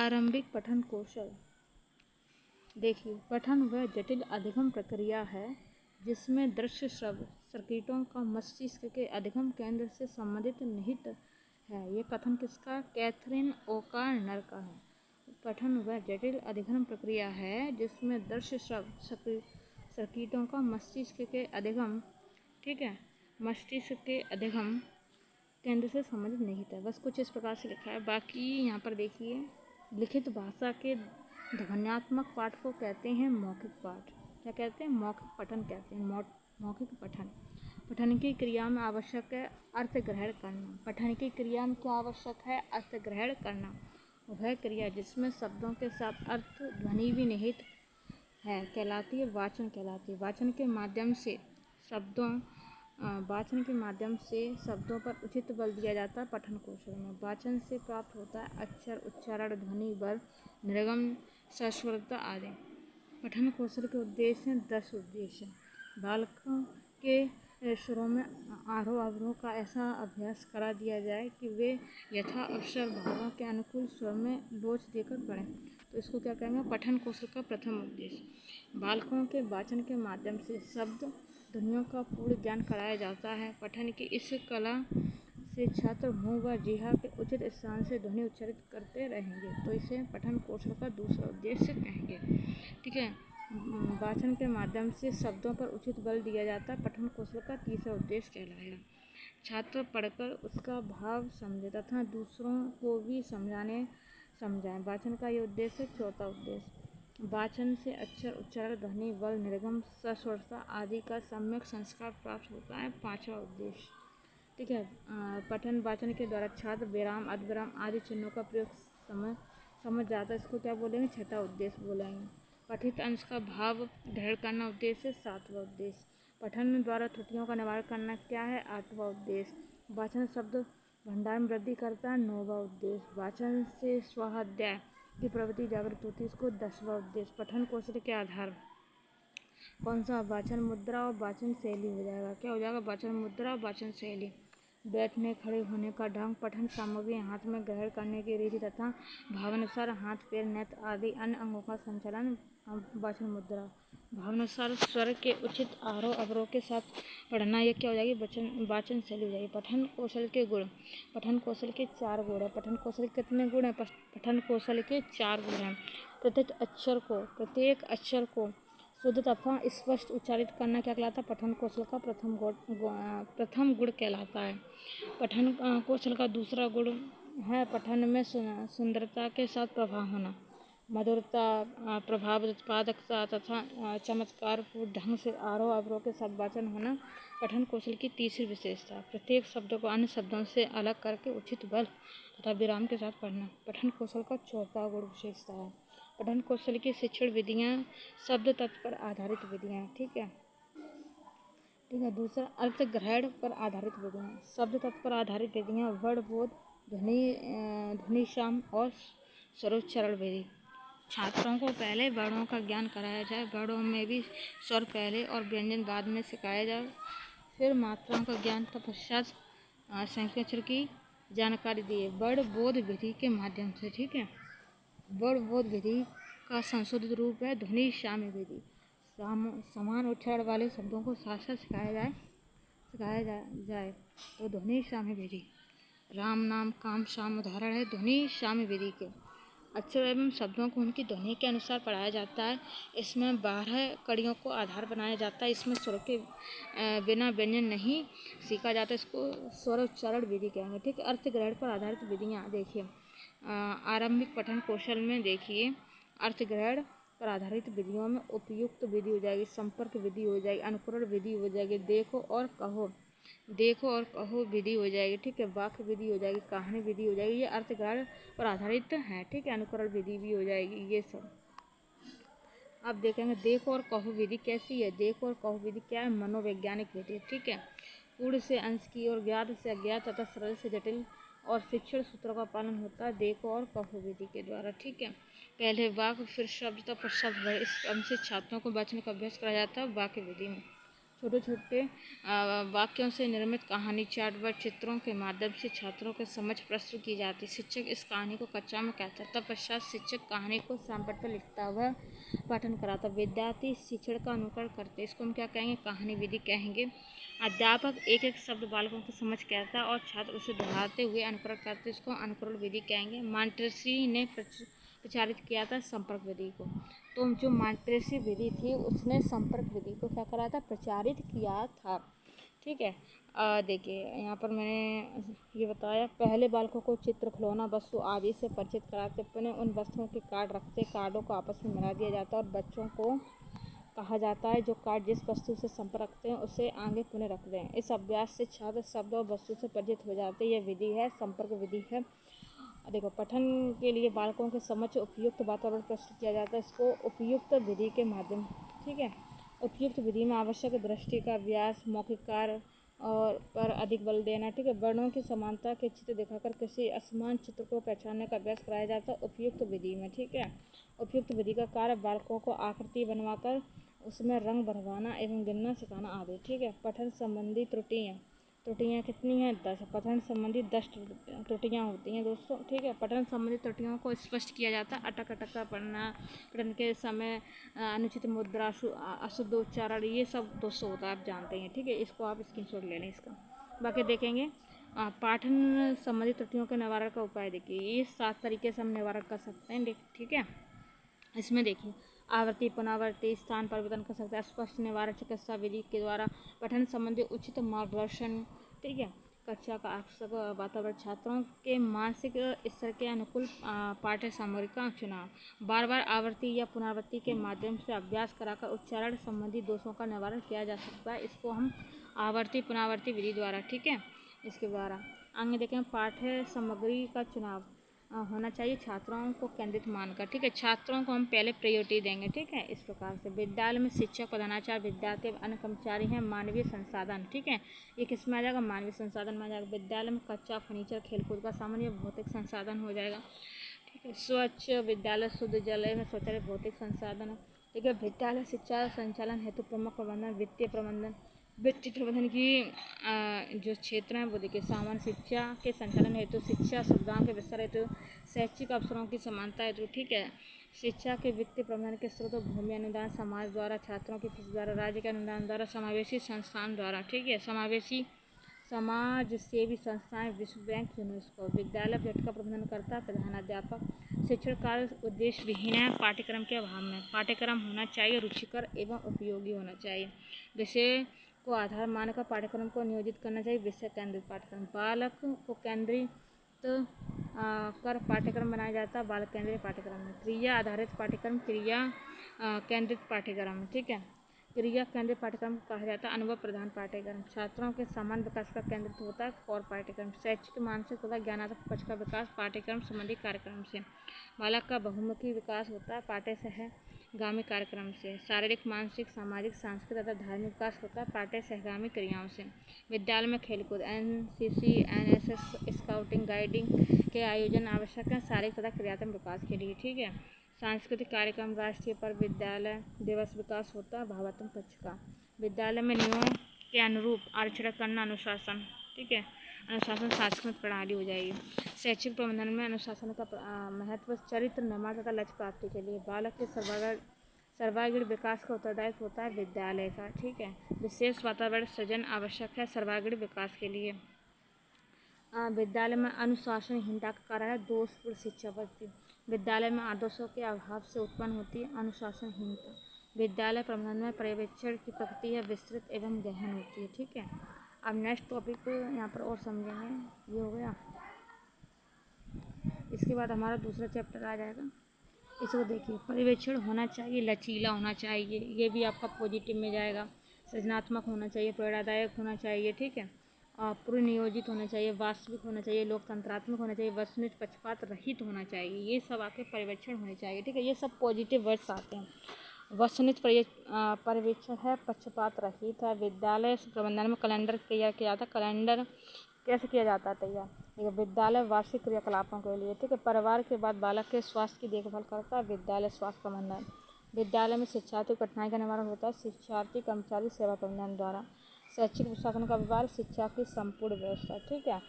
आरंभिक पठन कौशल। देखिए, पठन वह जटिल अधिगम प्रक्रिया है जिसमें दृश्य श्रव्य सर्किटों का मस्तिष्क के अधिगम केंद्र से संबंधित निहित है। ये कथन किसका? कैथरीन ओ'कॉनर का है। पठन वह जटिल अधिगम प्रक्रिया है जिसमें दृश्य श्रव्य सर्किटों का मस्तिष्क के अधिगम, ठीक है, मस्तिष्क के अधिगम केंद्र से संबंधित निहित है। बस कुछ इस प्रकार से लिखा है। बाकी यहाँ पर देखिए, लिखित भाषा के ध्वन्यात्मक पाठ को कहते हैं मौखिक पाठ। क्या कहते हैं? मौखिक पठन कहते हैं। मौखिक पठन। पठन की क्रिया में आवश्यक है अर्थ ग्रहण करना। पठन की क्रिया में क्या आवश्यक है? अर्थ ग्रहण करना। वह क्रिया जिसमें शब्दों के साथ अर्थ ध्वनि भी निहित है कहलाती है वाचन कहलाती है। वाचन के माध्यम से शब्दों पर उचित बल दिया जाता है पठन कौशल में। वाचन से प्राप्त होता है अक्षर, उच्चारण, ध्वनि, वर्ग, निर्गम, सस्वरता आदि। पठन कौशल के उद्देश्य हैं 10 उद्देश्य। बालकों के स्वरों में आरोह अवरोह का ऐसा अभ्यास करा दिया जाए कि वे यथा अवसर भावों के अनुकूल स्वर में लोच देकर पढ़ें। तो इसको क्या कहेंगे? पठन कौशल का प्रथम उद्देश्य। बालकों के वाचन के माध्यम से शब्द ध्वनियों का पूर्ण ज्ञान कराया जाता है। पठन की इस कला से छात्र मुंह व जिह्वा के उचित स्थान से ध्वनि उच्चारित करते रहेंगे। तो इसे पठन कौशल का दूसरा उद्देश्य कहेंगे। ठीक है, वाचन के माध्यम से शब्दों पर उचित बल दिया जाता है पठन कौशल का तीसरा उद्देश्य कहलाएगा। छात्र पढ़कर उसका भाव समझे तथा दूसरों को भी समझाएं। वाचन का ये उद्देश्य है चौथा उद्देश्य। वाचन से अक्षर, उच्चारण, ध्वनि, वर्ग, निर्गम, सस्वरता आदि का सम्यक संस्कार प्राप्त होता है पांचवा उद्देश्य। ठीक है, पठन वाचन के द्वारा छात्र विराम, अर्धविराम आदि चिन्हों का प्रयोग समझ जाता है। इसको क्या बोलेंगे? छठा उद्देश्य बोलेंगे। पठित अंश का भाव ग्रहण करना उद्देश्य सातवां उद्देश्य। पठन द्वारा त्रुटियों का निवारण करना क्या है? आठवां उद्देश्य। वाचन शब्द भंडार में वृद्धि करता है नौवां उद्देश्य। वाचन से स्वाध्याय की प्रवृत्ति जागृत होती है, इसको 10वां उद्देश्य। पठन कौशल के आधार कौन सा? वाचन मुद्रा और वाचन शैली हो जाएगा। क्या हो जाएगा? वाचन मुद्रा और वाचन शैली। बैठने खड़े होने का ढंग, पठन सामग्री हाथ में ग्रहण करने की रीति तथा भावानुसार हाथ, पैर, नेत्र आदि अन्य अंगों का संचालन वाचन मुद्रा। भावानुसार स्वर के उचित आरोह अवरोह के साथ पढ़ना, यह क्या हो जाएगी? वाचन शैली हो जाएगी। पठन कौशल के गुण। पठन कौशल के 4 गुण है। पठन कौशल के कितने गुण हैं? पठन कौशल के 4 गुण हैं। प्रत्येक अक्षर को शुद्ध तथा स्पष्ट उच्चारित करना क्या कहलाता है? पठन कौशल का प्रथम गुण कहलाता है। पठन कौशल का दूसरा गुण है पठन में सुंदरता के साथ प्रभाव होना। मधुरता, प्रभाव, उत्पादकता तथा चमत्कारपूर्ण ढंग से आरोह अवरोह के साथ वाचन होना पठन कौशल की तीसरी विशेषता। प्रत्येक शब्द को अन्य शब्दों से अलग करके उचित बल तथा विराम के साथ पढ़ना पठन कौशल का चौथा गुण विशेषता है। पठन कौशल की शिक्षण विधियाँ शब्द तत्व पर आधारित विधियाँ हैं। ठीक है, दूसरा अर्थ ग्रहण पर आधारित विधियाँ। शब्द तत्व पर आधारित विधियाँ वर्णबोध, ध्वनिशाम और स्वरोच्चारण विधि। छात्रों को पहले वर्णों का ज्ञान कराया जाए, वर्णों में भी स्वर पहले और व्यंजन बाद में सिखाया जाए। फिर मात्राओं का ज्ञान तत्पश्चात संख्याक्षर की जानकारी दिए वर्णबोध विधि के माध्यम से। ठीक है, वर्णबोध विधि का संशोधित रूप है ध्वनिशामी विधि। समान उच्चारण वाले शब्दों को साथ साथ सिखाया जाए तो ध्वनिशामी विधि। राम, नाम, काम, शाम उदाहरण है ध्वनिशामी विधि के। अक्षर एवं शब्दों को उनकी ध्वनि के अनुसार पढ़ाया जाता है। इसमें 12 कड़ियों को आधार बनाया जाता है। इसमें स्वर के बिना व्यंजन नहीं सीखा जाता। इसको स्वरोच्चारण विधि कहेंगे। ठीक है, अर्थ ग्रहण पर आधारित विधियाँ देखिए। आरंभिक पठन कौशल में देखिए, अर्थ ग्रहण पर आधारित विधियों में उपयुक्त विधि हो जाएगी, संपर्क विधि हो जाएगी, अनुकरण विधि हो जाएगी, देखो और कहो विधि हो जाएगी। ठीक है, वाक्य विधि हो जाएगी, कहानी विधि हो जाएगी। ये अर्थ ग्रहण पर आधारित है। ठीक है, अनुकरण विधि भी हो जाएगी। ये सब अब देखेंगे। देखो और कहो विधि कैसी है? देखो और कहो विधि क्या है? मनोवैज्ञानिक विधि। ठीक है, पूर्ण से अंश की ओर, ज्ञात से अज्ञात तथा सरल से जटिल और शिक्षण सूत्रों का पालन होता है देखो और कहो विधि के द्वारा। ठीक है, पहले वाक्य फिर शब्द तथा शब्द वर्ग, इस क्रम से छात्रों को वाचन का अभ्यास कराया जाता है वाक्य विधि में। छोटे छोटे वाक्यों से निर्मित कहानी चार्ट व चित्रों के माध्यम से छात्रों के समझ प्रस्तुत की जाती है। शिक्षक इस कहानी को कक्षा में कहता है, तत्पश्चात शिक्षक कहानी को सामपट पर लिखता हुआ पठन कराता। विद्यार्थी शिक्षण का अनुकरण करते, इसको हम क्या कहेंगे, कहानी विधि कहेंगे। अध्यापक एक एक शब्द बालकों की समझ कहता है और छात्र उसे दोहराते हुए अनुकरण करते, इसको अनुकरण विधि कहेंगे। मॉन्टेस्क्यू ने प्रचारित किया था संपर्क विधि को। तो जो मॉन्टेस्क्यू विधि थी उसने संपर्क विधि को क्या करा था, प्रचारित किया था। ठीक है, देखिए यहाँ पर मैंने ये बताया, पहले बालकों को चित्र, खिलौना वस्तु आदि से परिचित कराते, पुनः उन वस्तुओं के कार्ड रखते, कार्डों को आपस में मिला दिया जाता और बच्चों को कहा जाता है जो कार्ड जिस वस्तु से संपर्क रखते हैं उसे आगे पुनः रख दें। इस अभ्यास से छात्र शब्द और वस्तु से परिचित हो जाते हैं। यह विधि है संपर्क विधि है। देखो, पठन के लिए बालकों के समक्ष उपयुक्त वातावरण प्रस्तुत किया जाता है, इसको उपयुक्त विधि के माध्यम। ठीक है, उपयुक्त विधि में आवश्यक दृष्टि का अभ्यास, मौखिक कार्य और पर अधिक बल देना। ठीक है, वर्णों की समानता के चित्र दिखाकर किसी असमान चित्र को पहचानने का अभ्यास कराया जाता है उपयुक्त विधि में। ठीक है, उपयुक्त विधि का कार्य बालकों को आकृति बनवाकर उसमें रंग भरवाना एवं गिनना सिखाना आदि। ठीक है, पठन संबंधी त्रुटियाँ कितनी हैं, 10। पठन संबंधी 10 त्रुटियाँ होती हैं दोस्तों। ठीक है, पठन संबंधी त्रुटियों को स्पष्ट किया जाता है। अटक अटक का पढ़ना, पठन के समय अनुचित मुद्रा, अशुद्ध उच्चारण, ये सब दोस्तों होता है, आप जानते हैं। ठीक है, इसको आप स्क्रीनशॉट ले लें इसका। बाकी देखेंगे पाठन संबंधी त्रुटियों के निवारण का उपाय। देखिए, ये 7 तरीके से हम निवारण कर सकते हैं। ठीक है, इसमें देखिए, आवृत्ति, पुनरावृत्ति, स्थान परिवर्तन कर सकते हैं, स्पष्ट निवारण चिकित्सा विधि के द्वारा, पठन संबंधी उचित मार्गदर्शन। ठीक है, कक्षा का आवश्यक वातावरण, छात्रों के मानसिक स्तर के अनुकूल पाठ्य सामग्री का चुनाव, बार बार आवृत्ति या पुनरावृत्ति के माध्यम से अभ्यास कराकर उच्चारण संबंधी दोषों का निवारण किया जा सकता है, इसको हम आवर्ती पुनरावृत्ति विधि द्वारा। ठीक है, इसके द्वारा आगे देखें, पाठ्य सामग्री का चुनाव होना चाहिए छात्रों को केंद्रित मानकर। ठीक है, छात्रों को हम पहले प्रायोरिटी देंगे। ठीक है, इस प्रकार से विद्यालय में शिक्षक, प्रधानाचार्य, विद्यार्थी, अन्य कर्मचारी हैं, मानवीय संसाधन। ठीक है, ये किस में आ जाएगा, मानवीय संसाधन में आ जाएगा। विद्यालय में कच्चा फर्नीचर, खेलकूद का सामान, ये भौतिक संसाधन हो जाएगा। ठीक है, स्वच्छ विद्यालय, शुद्ध जल में शौचालय, भौतिक संसाधन। ठीक है, विद्यालय शिक्षा संचालन हेतु प्रमुख प्रबंधन, वित्तीय प्रबंधन। वित्तीय प्रबंधन की जो क्षेत्र हैं वो देखिए, सामान्य शिक्षा के संचालन हेतु, शिक्षा सुविधाओं के विस्तार हेतु, शैक्षिक अवसरों की समानता हेतु। ठीक है, शिक्षा के वित्तीय प्रबंधन के स्रोत, भूमि अनुदान, समाज द्वारा, छात्रों की फीस द्वारा, राज्य के अनुदान द्वारा, समावेशी संस्थान द्वारा। ठीक है, समावेशी समाज सेवी संस्थाएं, विश्व बैंक, यूनेस्को। विद्यालय बजट का प्रबंधन करता प्रधानाध्यापक। शिक्षण कार्य उद्देश्य विहीन है पाठ्यक्रम के अभाव में। पाठ्यक्रम होना चाहिए रुचिकर एवं उपयोगी होना चाहिए। विषय को आधार मानकर पाठ्यक्रम को नियोजित करना चाहिए। विषय केंद्रित पाठ्यक्रम, बालक को केंद्रित कर पाठ्यक्रम बनाया जाता है। बालक केंद्रित पाठ्यक्रम में क्रिया आधारित पाठ्यक्रम, क्रिया केंद्रित पाठ्यक्रम। ठीक है, क्रिया केंद्रित पाठ्यक्रम कहा जाता है अनुभव प्रधान पाठ्यक्रम। छात्रों के समान विकास पर केंद्रित होता है कोर पाठ्यक्रम। शैक्षिक, मानसिक तथा ज्ञानात्मक पक्ष का विकास पाठ्यक्रम संबंधी कार्यक्रम से। बालक का बहुमुखी विकास होता है पाठ्य सहगामी कार्यक्रम से। शारीरिक, मानसिक, सामाजिक, सांस्कृतिक तथा धार्मिक विकास होता है पाठ्य सहगामी क्रियाओं से। विद्यालय में खेलकूद, NCC, NSS, स्काउटिंग, गाइडिंग के आयोजन आवश्यक है शारीरिक तथा क्रियात्मक विकास के लिए। ठीक है, सांस्कृतिक कार्यक्रम, राष्ट्रीय पर्व, विद्यालय दिवस विकास होता है भावात्मक पक्ष का। विद्यालय में नियमों के अनुरूप आरक्षण करना अनुशासन। ठीक है, अनुशासन सांस्कृतिक प्रणाली हो जाएगी। शैक्षिक प्रबंधन में अनुशासन का महत्व, चरित्र निर्माण तथा लक्ष्य प्राप्ति के लिए। बालक के सर्वांगीण विकास का उत्तरदायित्व होता है विद्यालय का। ठीक है, विशेष वातावरण सृजन आवश्यक है सर्वांगीण विकास के लिए। विद्यालय में अनुशासनहीनता का कारण है दोषपूर्ण शिक्षा पद्धति। विद्यालय में आदर्शों के अभाव से उत्पन्न होती है अनुशासनहीनता। विद्यालय प्रबंधन में पर्यवेक्षण की प्रक्रिया विस्तृत एवं गहन होती है। ठीक है, अब नेक्स्ट टॉपिक यहाँ पर और समझेंगे। ये हो गया, इसके बाद हमारा दूसरा चैप्टर आ जाएगा। इसको देखिए, पर्यवेक्षण होना चाहिए, लचीला होना चाहिए, ये भी आपका पॉजिटिव में जाएगा। सृजनात्मक होना चाहिए, प्रेरणादायक होना चाहिए। ठीक है, पूर्ण नियोजित होना चाहिए, वास्तविक होना चाहिए, लोकतंत्रात्मक होना चाहिए, वस्तुनिष्ठ पक्षपात रहित होना चाहिए, ये सब आपके पर्यवेक्षण होने चाहिए। ठीक है, ये सब पॉजिटिव वर्ड्स आते हैं। वस्तुनिष्ठ पर्यवेक्षण है, पक्षपात रहित है। विद्यालय प्रबंधन में कैलेंडर तैयार किया जाता है। कैलेंडर कैसे किया जाता है तैयार, विद्यालय वार्षिक क्रियाकलापों के लिए। ठीक है, परिवार के बाद बालक के स्वास्थ्य की देखभाल करता है विद्यालय स्वास्थ्य प्रबंधन। विद्यालय में शिक्षार्थी को कठिनाई का निवारण होता है शिक्षार्थी कर्मचारी सेवा प्रबंधन द्वारा। शैक्षिक प्रशासन का विभाग शिक्षा की संपूर्ण व्यवस्था। ठीक है।